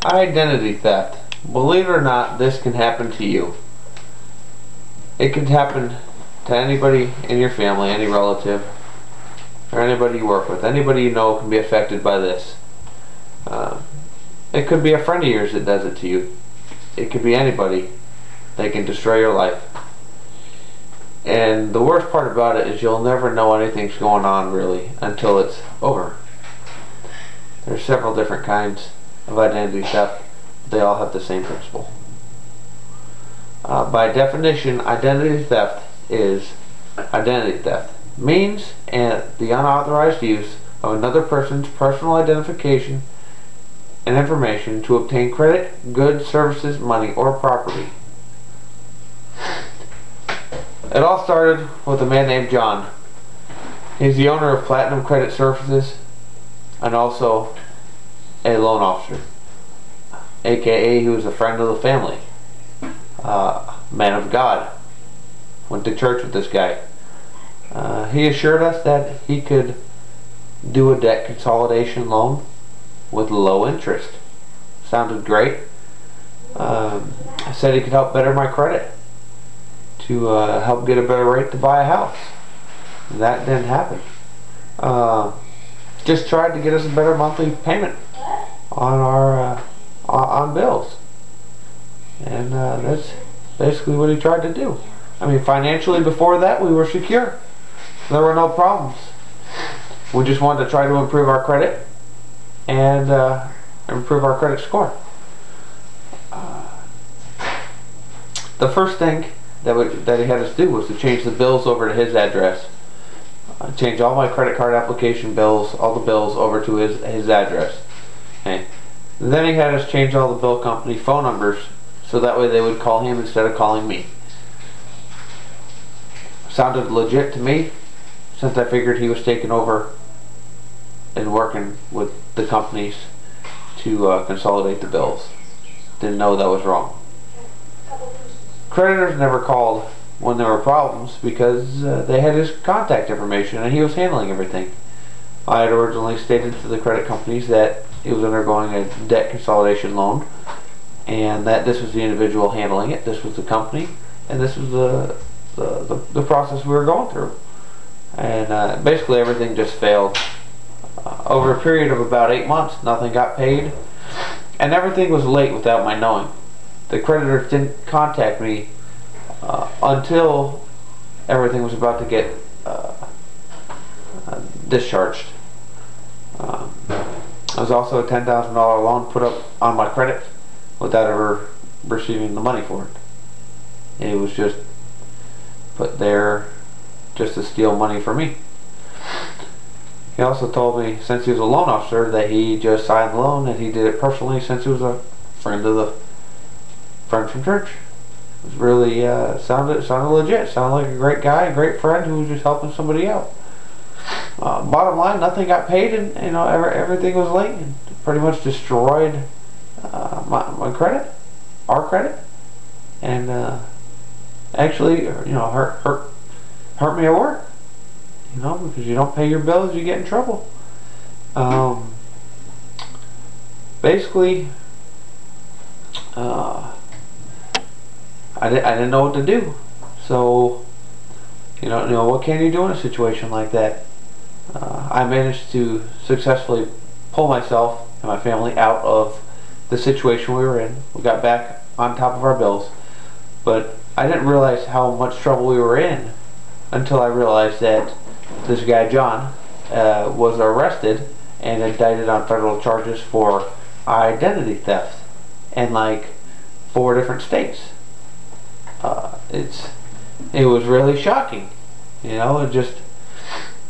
Identity theft. Believe it or not, this can happen to you. It can happen to anybody in your family, any relative, or anybody you work with. Anybody you know can be affected by this. It could be a friend of yours that does it to you. It could be anybody that can destroy your life. And the worst part about it is you'll never know anything's going on really until it's over. There's several different kinds of identity theft. They all have the same principle. By definition, identity theft is identity theft. Means and the unauthorized use of another person's personal identification and information to obtain credit, goods, services, money, or property. It all started with a man named John. He's the owner of Platinum Credit Services and also a loan officer, aka he was a friend of the family, man of God. Went to church with this guy. He assured us that he could do a debt consolidation loan with low interest. Sounded great. I said he could help better my credit to help get a better rate to buy a house. That didn't happen. Just tried to get us a better monthly payment on our on bills, and that's basically what he tried to do. I mean, financially before that we were secure. There were no problems. We just wanted to try to improve our credit and improve our credit score. The first thing that he had us do was to change the bills over to his address. Change all my credit card application bills, all the bills over to his address. Okay. Then he had us change all the bill company phone numbers so that way they would call him instead of calling me. Sounded legit to me, since I figured he was taking over and working with the companies to consolidate the bills. Didn't know that was wrong. Creditors never called when there were problems because they had his contact information and he was handling everything. I had originally stated to the credit companies that he was undergoing a debt consolidation loan and that this was the individual handling it, this was the company, and this was the process we were going through. And basically everything just failed. Over a period of about 8 months, nothing got paid, and everything was late without my knowing. The creditors didn't contact me until everything was about to get discharged. There was also a $10,000 loan put up on my credit without ever receiving the money for it. It was just put there just to steal money from me. He also told me, since he was a loan officer, that he just signed the loan and he did it personally since he was a friend from church. It was really sounded legit. Sounded like a great guy, a great friend who was just helping somebody out. Bottom line, nothing got paid, and everything was late, and pretty much destroyed my credit, our credit, and actually, hurt me at work. Because you don't pay your bills, you get in trouble. Basically, I didn't know what to do. So, what can you do in a situation like that? I managed to successfully pull myself and my family out of the situation we were in. We got back on top of our bills, but I didn't realize how much trouble we were in until I realized that this guy John was arrested and indicted on federal charges for identity theft in like 4 different states. It was really shocking, just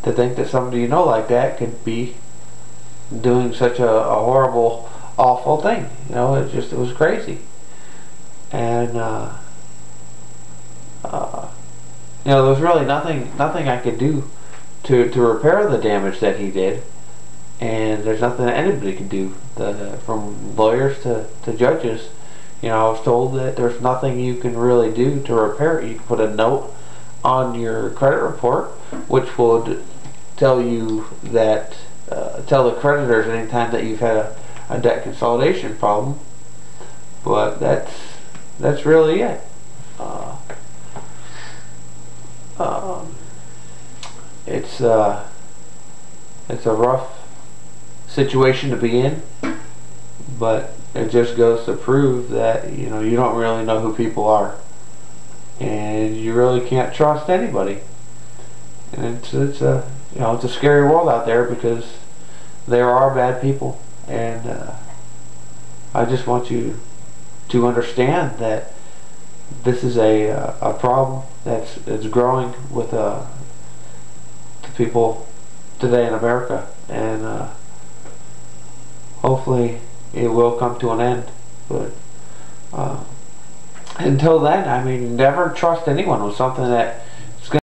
to think that somebody like that could be doing such a horrible, awful thing. It was crazy. And there was really nothing I could do to repair the damage that he did, and there's nothing that anybody could do. From lawyers to judges, I was told that there's nothing you can really do to repair it. You can put a note on your credit report, which would tell you that tell the creditors anytime that you've had a debt consolidation problem, but that's really it. Uh, um, it's it's a rough situation to be in, but it just goes to prove that you don't really know who people are, and you really can't trust anybody. And it's a it's a scary world out there, because there are bad people, and I just want you to understand that this is a problem that's growing with the people today in America, and hopefully it will come to an end. But until then, I mean, never trust anyone with something that